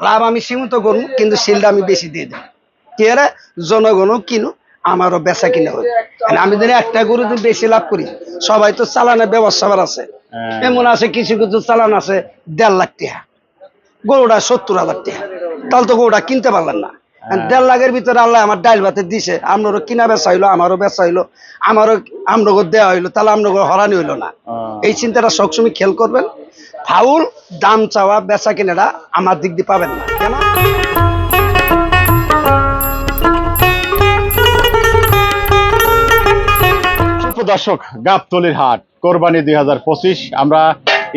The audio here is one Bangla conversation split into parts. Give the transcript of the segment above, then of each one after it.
লাভ আমি সীমিত করবো, কিন্তু শিলটা আমি বেশি দিয়ে দেবো, কি আরে জনগণও কিনো, আমারও বেচা কিনা হবে। আমি যদি একটা গরু যদি বেশি লাভ করি, সবাই তো চালানের ব্যবস্থা আছে, এমন আছে কিছু কিছু চালান আছে 1.5 লাখ টাকা, গরুটা 70,000 টাকা, তাহলে তো গরুটা কিনতে পারলেন না। 1.5 লাখের ভিতরে আল্লাহ আমার ডাইল ভাতে দিছে, আপনারও কিনা বেচা হইলো, আমারও বেচা হইলো, আমারও আমনগো দেওয়া হইলো, তাহলে আমনগো হরানি হইলো না। এই চিন্তাটা সবসময় খেয়াল করবেন। ফাউল দাম চাওয়া বেচা কিনাটা আমার দিক দিয়ে পাবেন না। কেন? দর্শক, গাবতলীর হাট কোরবানি 2025 আমরা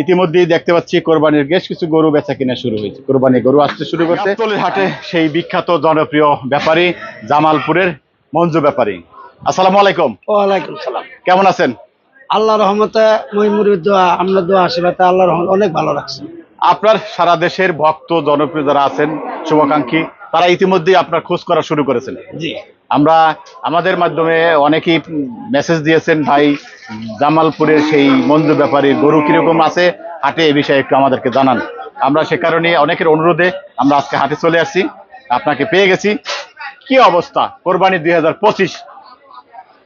ইতিমধ্যেই দেখতে পাচ্ছি কোরবানির বেশ কিছু গরু বেচা কিনা শুরু হয়েছে, কোরবানি গরু আসতে শুরু করছে। গাবতলীর হাটে সেই বিখ্যাত জনপ্রিয় ব্যাপারী জামালপুরের মঞ্জু ব্যাপারী। আসসালামু আলাইকুম। ওয়ালাইকুম সালাম। কেমন আছেন? আল্লাহর রহমতে মহিমুরের দোয়া, আমরা দোয়া আশীর্বাদে আল্লাহর রহমতে অনেক ভালো রাখছেন। আপনার সারা দেশের ভক্ত জনপ্রিয় যারা আছেন শুভাকাঙ্ক্ষী, তারা ইতিমধ্যেই আপনার খোঁজ করা শুরু করেছেন। জি, আমরা আমাদের মাধ্যমে অনেকেই মেসেজ দিয়েছেন, ভাই জামালপুরের সেই মঞ্জু ব্যাপারীর গরু কিরকম আছে হাটে, এ বিষয়ে একটু আমাদেরকে জানান। আমরা সে কারণে অনেকের অনুরোধে আমরা আজকে হাটে চলে আসছি, আপনাকে পেয়ে গেছি। কি অবস্থা কোরবানি 2025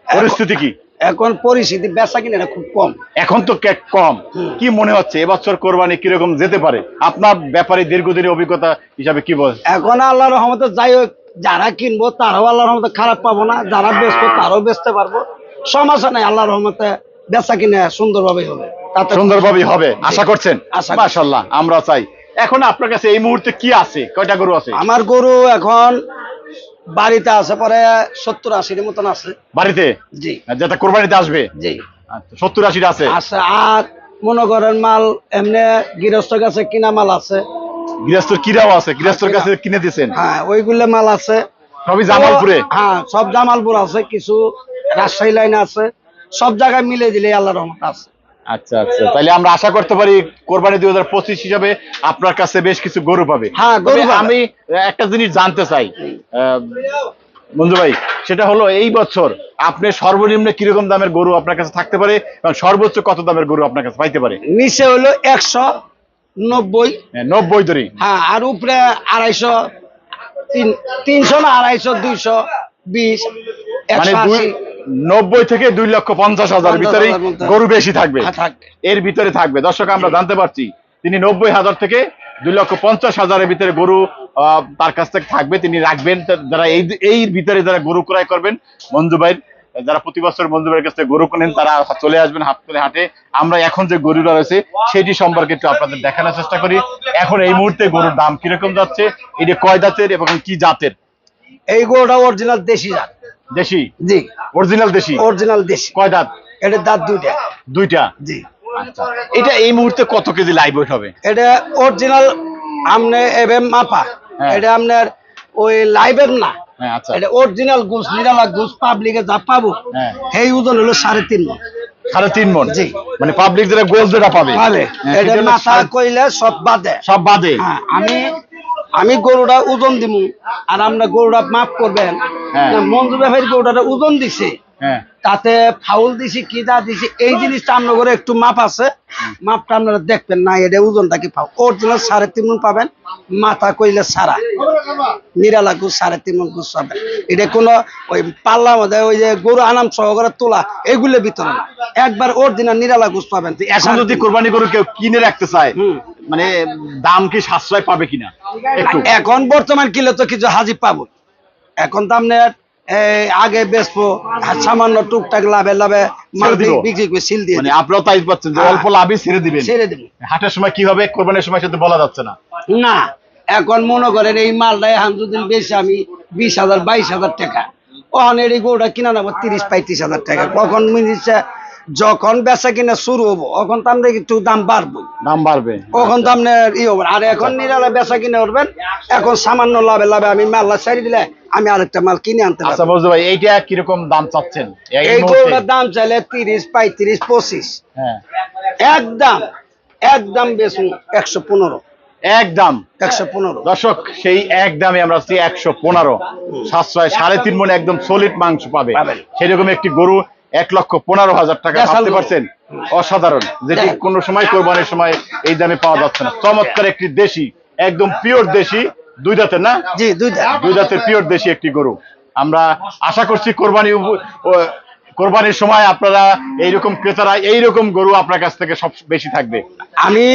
পরিস্থিতি কি এখন? পরিস্থিতি বেচা কিনা খুব কম, এখন তো কম। কি মনে হচ্ছে এবছর কোরবানি কিরকম যেতে পারে? আপনার ব্যাপারে দীর্ঘদিনের অভিজ্ঞতা হিসাবে কি বল? এখন আল্লাহর রহমতে যাই হোক, যারা কিনবো তারাও আল্লাহর রহমতে খারাপ পাবো না, যারা বেচবো তারাও বেচতে পারবো, সমস্যা নাই। আল্লাহর রহমতে বেচা কিনা সুন্দরভাবে হবে, তাতে সুন্দরভাবে হবে আশা করছেন? আশা করি। মাশাআল্লাহ, আমরা চাই। এখন আপনার কাছে এই মুহূর্তে কি আছে? কয়টা গরু আছে? আমার গরু এখন বাড়িতে আছে পরে 70-80 মতন আছে বাড়িতে, জি, যেটা কোরবানিতে আসবে। জি, আচ্ছা, 70-80 আছে। আচ্ছা, আর মনে করেন মাল এমনি গৃহস্থ কাছে কিনা মাল আছে, গৃহস্থর কিরাও আছে, গৃহস্থর কাছে কিনে দিয়েছেন? হ্যাঁ, ওইগুলো মাল আছে সবই জামালপুরে? হ্যাঁ, সব জামালপুর আছে, কিছু রাজশাহী লাইন আছে, সব জায়গায় মিলে দিলে আল্লাহর রহমত আছে। আচ্ছা আচ্ছা, তাহলে আমরা আশা করতে পারি কোরবানি 2025 হিসাবে আপনার কাছে বেশ কিছু গরু পাবে। হ্যাঁ, গরু পাবে। আমি একটা জিনিস জানতে চাই মঞ্জু ভাই, সেটা হলো এই বছর আপনি সর্বনিম্ন কিরকম দামের গরু আপনার কাছে থাকতে পারে এবং সর্বোচ্চ কত দামের গরু আপনার কাছে পাইতে পারে? নিচে হলো 190, 90 ধরি। হ্যাঁ, আর উপরে 250, 300 না 250, 220, মানে 180, 90 থেকে 2,50,000 ভিতরে গরু বেশি থাকবে, এর ভিতরে থাকবে। দর্শক, আমরা জানতে পারছি তিনি 90,000 থেকে 2,50,000 ভিতরে গরু তার কাছ থেকে থাকবে, তিনি রাখবেন। যারা এই ভিতরে যারা গরু ক্রয় করবেন মঞ্জু ভাইয়ের, যারা প্রতি বছর মঞ্জু ভাইয়ের কাছ থেকে গরু কেনেন, তারা চলে আসবেন গাবতলী হাটে। আমরা এখন যে গরুটা রয়েছে সেটি সম্পর্কে একটু আপনাদের দেখানোর চেষ্টা করি। এখন এই মুহূর্তে গরুর দাম কিরকম যাচ্ছে, এটি কয় দাঁতের এবং কি জাতের? এই গরুটা অরিজিনাল দেশি জাত। দেশি? জি, অরিজিনাল দেশি। অরিজিনাল দেশি। কয় দাঁত? এটার দাঁত দুইটা। দুইটা? জি। আচ্ছা, এটা এই মুহূর্তে কত কেজি লাইভ ওয়েট হবে? এটা অরিজিনাল আমনে এভএম মাপা, এটা আপনার ওই লাইভের না। হ্যাঁ, আচ্ছা, এটা অরিজিনাল গোস, নিরালা গোস, পাবলিকে যা পাবো সেই ওজন হলো 3.5 মণ। 3.5 মণ? জি, মানে পাবলিক যেটা গোস যেটা পাবে। এটা মাথা কইলে সব বাদে, সব বাদে। হ্যাঁ, আমি গরুটা ওজন দিমু, আর আমরা গরুটা মাপ করবেন। মঞ্জু ব্যাপারী গরুটা ওজন দিছে, তাতে ফাউল দিছি কি দা দিছি, এই জিনিসটা আমরা করে একটু মাপ আছে, মাপটা আপনারা দেখবেন না, এটা ওজনটা কি পাও। অরিজিনাল 3.5 মণ পাবেন, মাথা কইলে সারা নিরালা গুছ 3.5 মণ গুছ পাবেন। এটা কোনো ওই পাল্লার মধ্যে ওই যে গরু আনাম সহকারে তোলা এগুলো ভিতরে না, একবার অরিজিনাল নিরালা গুছ পাবেন। এখন যদি কোরবানি গরু কেউ কিনে রাখতে চায়, মানে দাম কি সাশ্রয় পাবে কিনা? এখন বর্তমান কিলো তো কিছু হাজির পাবো, এখন তো আপনার আগে বেচবো সামান্য টুকটাক লাভে বিক্রি করে সিল দিয়ে, মানে আপনারাও তাই পাচ্ছেন যে অল্প লাভে ছেড়ে দিবেন। হাটের সময় কি হবে কোরবানির সময় সেটা বলা যাচ্ছে না। না, এখন মনে করেন এই মালটা এখন যদি বেশি আমি 20,000 22,000 টাকা, ওখানে এই গরুটা কিনা নেবো 30-35,000 টাকা। কখন মিনিছে যখন বেচা কিনা শুরু হবো তখন তো আমরা একটু দাম বাড়বে, তখন তো আপনার হবে। আর এখন নিরালা বেচা কিনে উঠবেন, এখন সামান্য লাভে আমি মাল্লা ছাড়ি দিলে আমি আরেকটা মাল কিনে আনতে পারবো। আচ্ছা বুঝতে ভাই, এইটা কিরকম দাম চাচ্ছেন? এই গরুটার দাম চাইলে 30, 35, 25। হ্যাঁ, একদম বেচুন 115। একদম 115। দর্শক, সেই এক দামে আমরা 115 সাশ্রয় 3.5 মণ একদম সলিড মাংস পাবে। সেরকম একটি গরু 1,15,000 টাকা ভাবতে পারছেন? অসাধারণ, যেটি কোনো সময় কোরবানির সময় এই দামে পাওয়া যাচ্ছে না। চমৎকার একটি দেশি একদম পিওর দেশি, 2 দাঁতের না? জি, 2টা। 2 দাঁতের পিওর দেশি একটি গরু। আমরা আশা করছি কোরবানির সময় আপনারা এইরকম ক্রেতারা এইরকম গরু আপনার কাছ থেকে সব বেশি থাকবে। আমি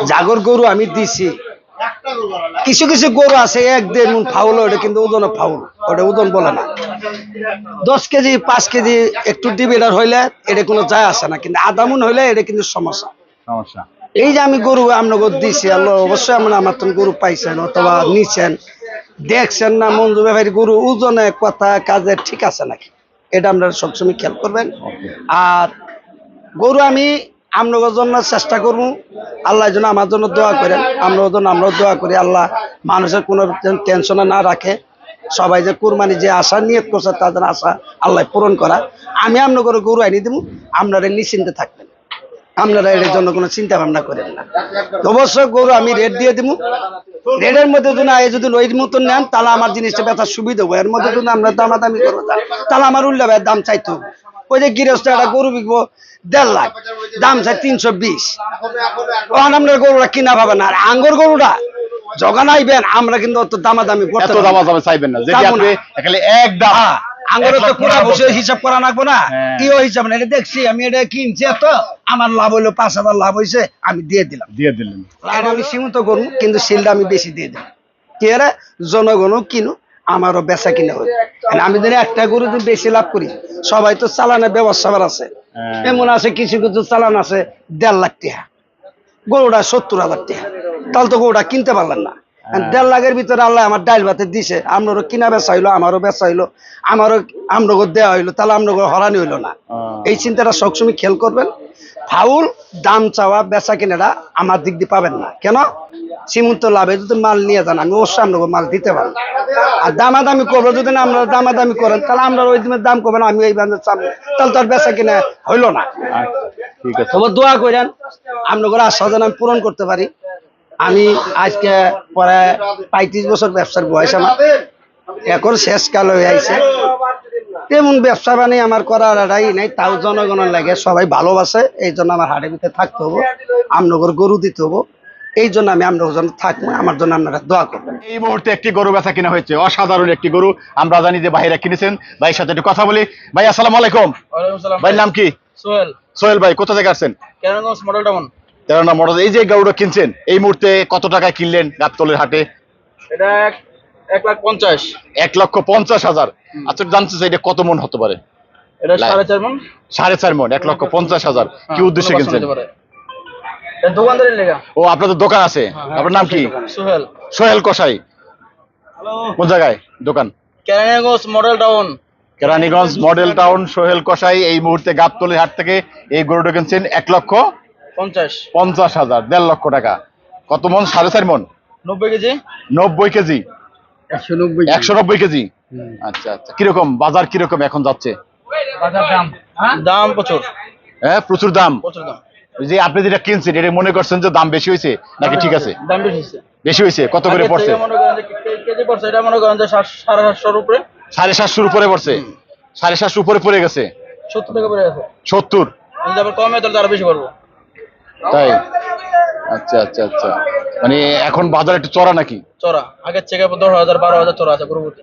জাগর গরু আমি দিছি, কিছু কিছু গরু আছে 1-1.5 মণ ফাউল, ওটা কিন্তু ওজনে ফাউল, ওটা ওজন বলে না। 10 কেজি 5 কেজি একটু ডিবেটার হইলে এটা কোনো যায় আসে না, কিন্তু আধা মণ হইলে এটা কিন্তু সমস্যা। এই যে আমি গরু আপনাকে দিছি, আল্লাহ অবশ্যই আমার তো গরু পাইছেন অথবা নিছেন, দেখছেন না মঞ্জু ব্যাপারী গরু ওজনে কথা কাজে ঠিক আছে নাকি, এটা আপনারা সবসময় খেয়াল করবেন। আর গরু আমি আপনাদের জন্য চেষ্টা করব, আল্লাহ যেন আমার জন্য দোয়া করেন, আমরাও জন্য আমরাও দোয়া করি আল্লাহ মানুষের কোনো টেনশনে না রাখে, সবাই যে কুরবানি যে আশা নিয়ত করছে তাদের আশা আল্লাহ পূরণ করা। আমি আপনাদের গরু আনি দেবো, আপনারা নিশ্চিন্তে থাকবেন, আপনারা এর জন্য কোনো চিন্তা ভাবনা করেন না। অবশ্যই গরু আমি রেট দিয়ে দেবো, রেটের মধ্যে যদি ওই মতন নেন তাহলে আমার জিনিসটা বেচার সুবিধা হবে, এর মধ্যে যদি আমরা দামাদামি করবো তাহলে আমার উল্লা ভাইয়ের দাম চাইতে হবে। ওই যে গৃহস্থ একটা গরু বিকবো 1.5 লাখ, দাম চাই 320, ওখানে আপনার গরুটা কিনা পাবেন না। আর আঙ্গুর গরুটা যখন আইবেন আমরা কিন্তু অত দামাদামি করতে এত দামাদামি চাইবেন না, যদি আপনি এখানে এক দাম আঙ্গুরের তো পুরা বসে হিসাব করা লাগবো না, কিও হিসাব না, এটা দেখছি আমি, এটা কিনছি তো আমার লাভ হইলো 5,000 লাভ হয়েছে, আমি দিয়ে দিলাম। এটা আমি সীমিত করবো, কিন্তু সিলটা আমি বেশি দিয়ে দিলাম, কি এরা জনগণও কিনো আমারও বেচা কিনা হয়। আমি যদি একটা গরু যদি বেশি লাভ করি, সবাই তো চালানের ব্যবস্থা আছে, এমন আছে কিছু কিছু চালান আছে 1.5 লাখ টাকা, গরুটা 70,000 টাকা, তাহলে তো গরুটা কিনতে পারলেন না। 1.5 লাখের ভিতরে আল্লাহ আমার ডাইল ভাতে দিছে, আপনারও কিনা বেচা হইলো, আমারও বেচা হইলো, আমারও আমনগর দেওয়া হইলো, তাহলে আমনগর হরানি হইলো না। এই চিন্তাটা সবসময় খেয়াল করবেন। ফাউল দাম চাওয়া বেচা কিনাটা আমার দিক দিয়ে পাবেন না, কেন সীমিত লাভে যদি মাল নিয়ে যান আমি অবশ্যই আপনাকে মাল দিতে পারবো। আর দামাদামি করবো যদি না আপনারা দামাদামি করেন তাহলে আমরা ওই দিনের দাম করবেন, আমি এই বান্ধব চাবো, তাহলে তো আর বেচা কিনা হইলো না। ঠিক আছে, তবে দোয়া করেন আপনাদের আশা যেন আমি পূরণ করতে পারি। আমি আজকে প্রায় 35 বছর ব্যবসার বয়স আমার, এখন শেষ কাল হয়ে আইছে, তেমন ব্যবসা বাণী আমার করার আড়াই নাই, তাও জনগণের লাগে সবাই ভালোবাসে, এই জন্য আমার হাটের ভিতরে থাকতে হবো, আপনাদের গরু দিতে হবো, এই জন্য আমি আপনাদের জন্য থাকবো, আমার জন্য আপনারা দোয়া করবেন। এই মুহূর্তে একটি গরু বেচা কিনা হয়েছে, অসাধারণ একটি গরু, আমরা জানি যে ভাইরা কিনেছেন। ভাইয়ের সাথে একটু কথা বলি। ভাই আসসালামু আলাইকুম। ভাইয়ের নাম কি? সোহেল। সোহেল ভাই, কোথা থেকে আসছেন? Keraniganj model town. 13 মডেল। এই যে গরুটা কিনছেন এই মুহূর্তে কত টাকায় কিনলেন গাবতলের হাটে? এটা 1,50,000। 1,50,000। আচ্ছা জানতে চাই এটা কত মন হতে পারে? এটা 4.5 মণ। 4.5 মন, 1,50,000। কি উদ্দেশ্যে কিনছেন? এটা দোকানদারের লেগা। ও আপনাদের দোকান আছে, আপনার নাম কি? সোহেল। সোহেল কসাই। কোন জায়গায় দোকান? Keraniganj model town. Keraniganj model town. Sohel কসাই এই মুহূর্তে গাবতলির হাট থেকে এই গরুটা কিনছেন 1,50,000, 1.5 লক্ষ টাকা। কত মন? 4.5 মন। 90 কেজি। 90 কেজি। 190 কেজি। আচ্ছা আচ্ছা, কিরকম বাজার কিরকম এখন যাচ্ছে? দাম প্রচুর। হ্যাঁ প্রচুর দাম। প্রচুর দাম। যে আপনি যেটা কিনছেন এটা মনে করছেন যে দাম বেশি হয়েছে নাকি ঠিক আছে? দাম বেশি হয়েছে। বেশি হয়েছে। কত করে পড়ছে? মনে করেন যে কেজি পড়ছে, এটা মনে করেন যে 750 উপরে। 750 উপরে পড়ছে। 750 উপরে পড়ে গেছে। 70 টাকা পড়ে গেছে। 70। যদি আবার কমে তাহলে আরো বেশি করবো। তাই? আচ্ছা আচ্ছা আচ্ছা, মানে এখন বাজার একটু চড়া নাকি? চড়া। আগের থেকে 10,000 12,000 চড়া আছে গরুতে।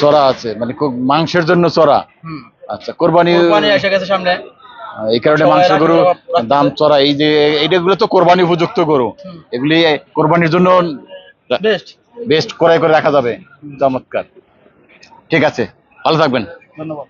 চড়া আছে মানে মাংসের জন্য চড়া। আচ্ছা, কোরবানি এসে গেছে সামনে, এই কারণে মাংসের গরু দাম চড়া। এই যে এইগুলো তো কোরবানি উপযুক্ত গরু, এগুলি কোরবানির জন্য বেস্ট ক্রয় করে রাখা যাবে। চমৎকার, ঠিক আছে, ভালো থাকবেন। ধন্যবাদ।